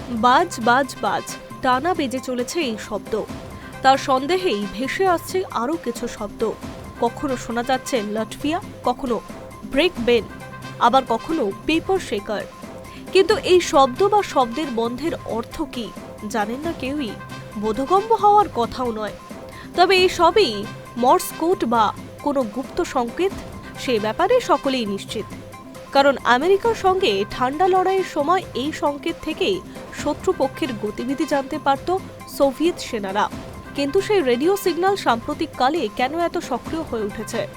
বাজ বাজ বাজ টানা বেজে চলেছে এই শব্দ। তার সন্দেহেই ভেসে আসছে আরও কিছু শব্দ। কখনো শোনা যাচ্ছে লাটভিয়া, কখনো ব্রেক বেন, আবার কখনো পেপার শেকার। কিন্তু এই শব্দ বা শব্দের বন্ধের অর্থ কি জানেন না কেউই। বোধগম্য হওয়ার কথাও নয়। তবে এই সবই মর্স কোড বা কোনো গুপ্ত সংকেত, সে ব্যাপারে সকলেই নিশ্চিত। কারণ আমেরিকার সঙ্গে ঠান্ডা লড়াইয়ের সময় এই সংকেত থেকেই শত্রুপক্ষের গতিবিধি জানতে পারত সোভিয়েত সেনারা। কিন্তু সেই রেডিও সিগন্যাল সাম্প্রতিককালে কেন এত সক্রিয় হয়ে উঠেছে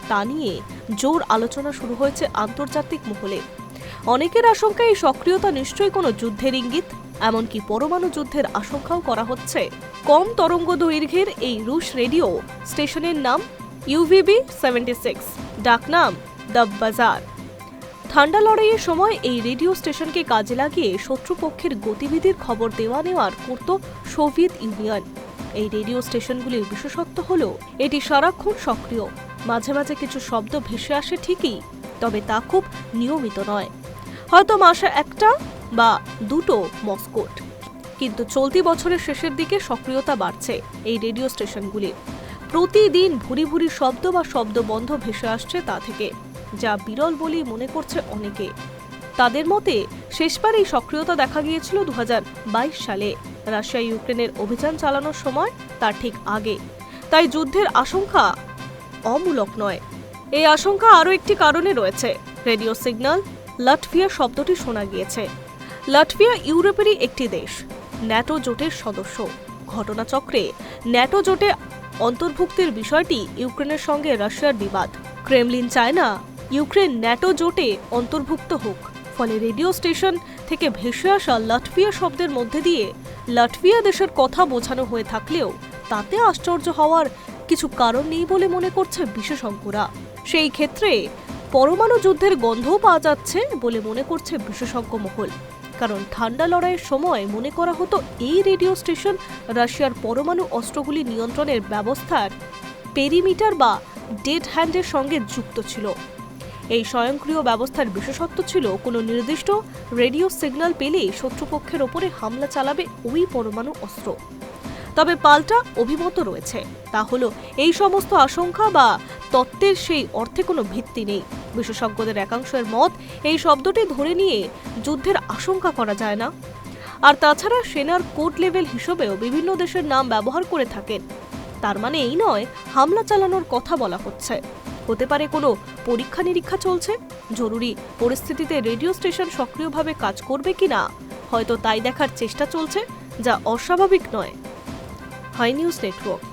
তা নিয়ে জোর আলোচনা শুরু হয়েছে আন্তর্জাতিক মহলে। অনেকের আশঙ্কা এই সক্রিয়তা নিশ্চয়ই কোনো যুদ্ধের ইঙ্গিত, এমনকি পরমাণু যুদ্ধের আশঙ্কাও করা হচ্ছে। কম তরঙ্গ দৈর্ঘ্যের এই রুশ রেডিও স্টেশনের নাম UVB-76, ডাকনাম দ্য বাজার। ঠান্ডা লড়াইয়ের সময় এই রেডিও স্টেশনকে কাজে লাগিয়ে শত্রুপক্ষের গতিবিধির খবর দেওয়া নেওয়ার করত সোভিয়েত ইউনিয়ন। এই রেডিও স্টেশনগুলির বিশেষত্ব হল এটি সারাক্ষণ সক্রিয়। মাঝে মাঝে কিছু শব্দ ভেসে আসে ঠিকই, তবে তা খুব নিয়মিত নয়। হয়তো মাসে একটা বা দুটো মস্কোট। কিন্তু চলতি বছরের শেষের দিকে সক্রিয়তা বাড়ছে এই রেডিও স্টেশনগুলির। প্রতিদিন ভুরি ভুরি শব্দ বা শব্দবন্ধ ভেসে আসছে তা থেকে, যা বিরল বলেই মনে করছে অনেকে। তাদের মতে শেষবার এই সক্রিয়তা দেখা গিয়েছিল 2022 সালে রাশিয়া ইউক্রেনের অভিযান চালানোর সময়, তার ঠিক আগে। তাই যুদ্ধের আশঙ্কা অমূলক নয়। এই আশঙ্কা আরও একটি কারণে রয়েছে। রেডিও সিগন্যাল লাটভিয়া শব্দটি শোনা গিয়েছে। লাটভিয়া ইউরোপেরই একটি দেশ, ন্যাটো জোটের সদস্য। ঘটনাচক্রে ন্যাটো জোটে অন্তর্ভুক্তির বিষয়টি ইউক্রেনের সঙ্গে রাশিয়ার বিবাদ। ক্রেমলিন চায় না ইউক্রেন ন্যাটো জোটে অন্তর্ভুক্ত হোক। ফলে রেডিও স্টেশন থেকে ভেসে আসা লাটভিয়া শব্দের মধ্যে দিয়ে লাটভিয়া দেশের কথা বোঝানো হয়ে থাকলেও তাতে আশ্চর্য হওয়ার কিছু কারণ নেই বলে মনে করছে বিশেষজ্ঞরা। সেই ক্ষেত্রে পরমাণু যুদ্ধের গন্ধও পাওয়া যাচ্ছে বলে মনে করছে বিশেষজ্ঞ মহল। কারণ ঠান্ডা লড়াইয়ের সময় মনে করা হতো এই রেডিও স্টেশন রাশিয়ার পরমাণু অস্ত্রগুলি নিয়ন্ত্রণের ব্যবস্থার পেরিমিটার বা ডেড হ্যান্ডের সঙ্গে যুক্ত ছিল। এই স্বয়ংক্রিয় ব্যবস্থার বিশেষত্ব ছিল কোনো নির্দিষ্ট রেডিও সিগন্যাল পেলেই শত্রুপক্ষের ওপরে হামলা চালাবে ওই পরমাণু অস্ত্র। তবে পাল্টা অভিমত রয়েছে, তা হলো এই সমস্ত আশঙ্কা বা তত্ত্বের সেই অর্থে কোনো ভিত্তি নেই। বিশেষজ্ঞদের একাংশের মত, এই শব্দটি ধরে নিয়ে যুদ্ধের আশঙ্কা করা যায় না। আর তাছাড়া সেনার কোড লেভেল হিসেবেও বিভিন্ন দেশের নাম ব্যবহার করে থাকেন। তার মানে এই নয় হামলা চালানোর কথা বলা হচ্ছে। হতে পারে কোনো পরীক্ষা নিরীক্ষা চলছে, জরুরি পরিস্থিতিতে রেডিও স্টেশন সক্রিয়ভাবে কাজ করবে কিনা হয়তো তাই দেখার চেষ্টা চলছে, যা অস্বাভাবিক নয়। Hi News network.